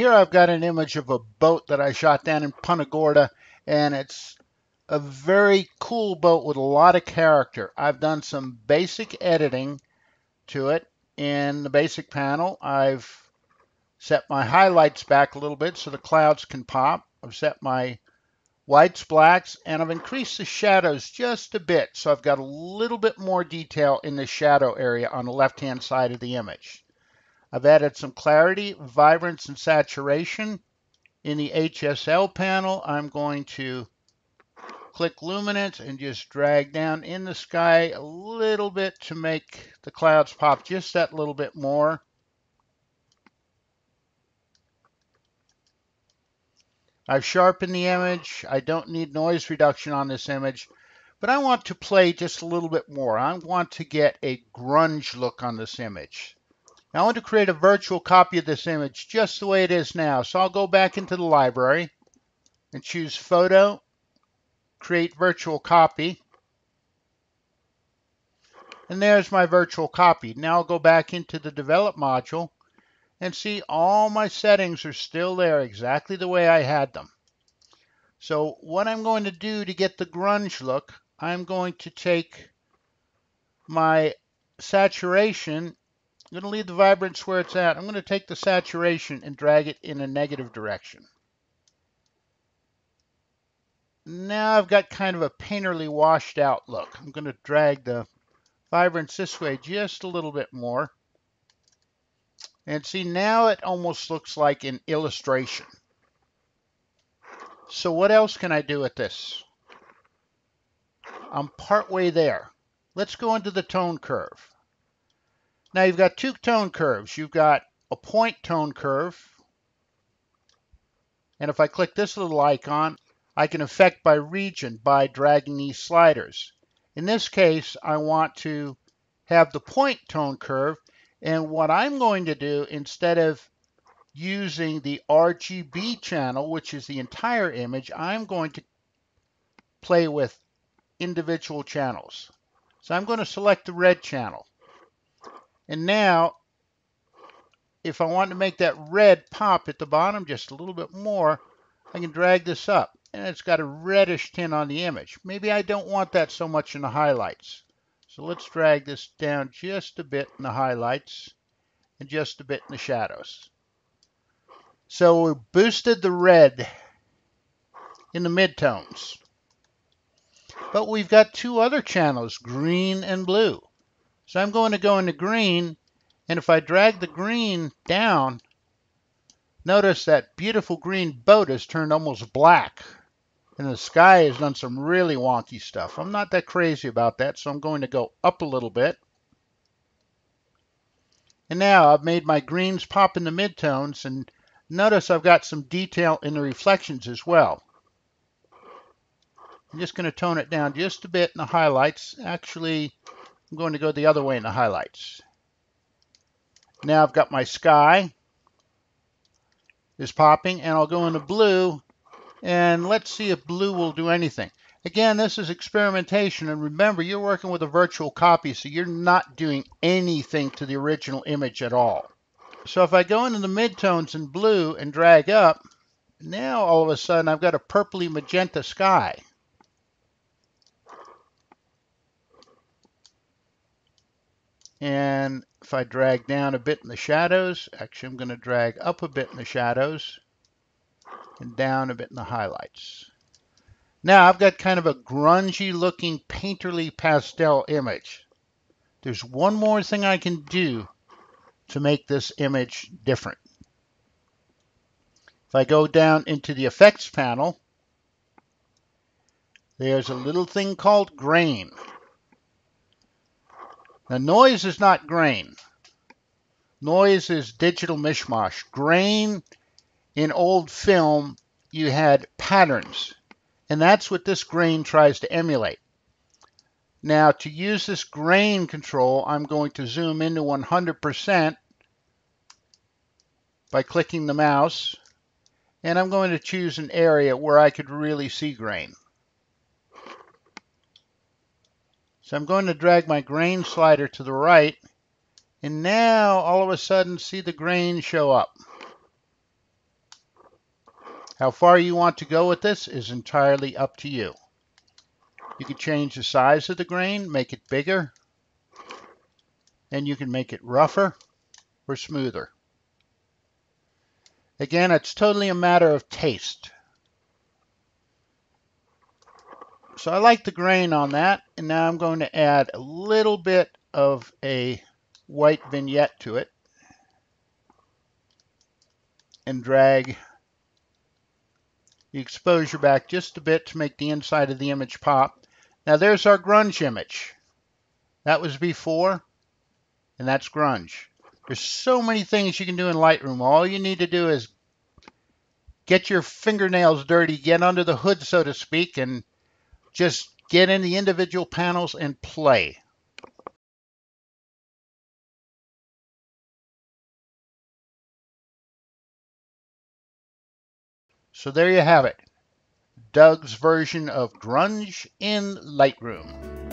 here I've got an image of a boat that I shot down in Punta Gorda, and it's a very cool boat with a lot of character. I've done some basic editing to it. In the basic panel, I've set my highlights back a little bit so the clouds can pop. I've set my whites, blacks, and I've increased the shadows just a bit, so I've got a little bit more detail in the shadow area on the left-hand side of the image. I've added some clarity, vibrance, and saturation. In the HSL panel, I'm going to click luminance and just drag down in the sky a little bit to make the clouds pop just that little bit more. I've sharpened the image. I don't need noise reduction on this image, but I want to play just a little bit more. I want to get a grunge look on this image. Now I want to create a virtual copy of this image just the way it is now. So I'll go back into the library and choose Photo, Create Virtual Copy. And there's my virtual copy. Now I'll go back into the Develop module and see all my settings are still there exactly the way I had them. So what I'm going to do to get the grunge look, I'm going to take my saturation. I'm going to leave the vibrance where it's at. I'm going to take the saturation and drag it in a negative direction. Now I've got kind of a painterly washed out look. I'm going to drag the vibrance this way just a little bit more. And see, now it almost looks like an illustration. So what else can I do with this? I'm partway there. Let's go into the tone curve. Now you've got two tone curves. You've got a point tone curve. And if I click this little icon, I can affect by region by dragging these sliders. In this case, I want to have the point tone curve. And what I'm going to do, instead of using the RGB channel, which is the entire image, I'm going to play with individual channels. So I'm going to select the red channel. And now, if I want to make that red pop at the bottom just a little bit more, I can drag this up. And it's got a reddish tint on the image. Maybe I don't want that so much in the highlights. So let's drag this down just a bit in the highlights and just a bit in the shadows. So we boosted the red in the midtones. But we've got two other channels, green and blue. So I'm going to go into green, and if I drag the green down, notice that beautiful green boat has turned almost black. And the sky has done some really wonky stuff. I'm not that crazy about that, so I'm going to go up a little bit. And now I've made my greens pop in the midtones, and notice I've got some detail in the reflections as well. I'm just going to tone it down just a bit in the highlights. Actually, I'm going to go the other way in the highlights. Now I've got my sky is popping, and I'll go into blue, and let's see if blue will do anything. Again, this is experimentation, and remember, you're working with a virtual copy, so you're not doing anything to the original image at all. So if I go into the midtones in blue and drag up, now all of a sudden I've got a purpley magenta sky. And if I drag down a bit in the shadows, actually I'm going to drag up a bit in the shadows and down a bit in the highlights. Now I've got kind of a grungy looking painterly pastel image. There's one more thing I can do to make this image different. If I go down into the effects panel, there's a little thing called grain. Now noise is not grain. Noise is digital mishmash. Grain, in old film, you had patterns. And that's what this grain tries to emulate. Now, to use this grain control, I'm going to zoom into 100% by clicking the mouse. And I'm going to choose an area where I could really see grain. So I'm going to drag my grain slider to the right. And now, all of a sudden, see the grain show up. How far you want to go with this is entirely up to you. You can change the size of the grain, make it bigger, and you can make it rougher or smoother. Again, it's totally a matter of taste. So I like the grain on that, and now I'm going to add a little bit of a white vignette to it and drag the exposure back just a bit to make the inside of the image pop. Now there's our grunge image. That was before, and that's grunge. There's so many things you can do in Lightroom. All you need to do is get your fingernails dirty, get under the hood, so to speak, and just get in the individual panels and play. So there you have it. Doug's version of grunge in Lightroom.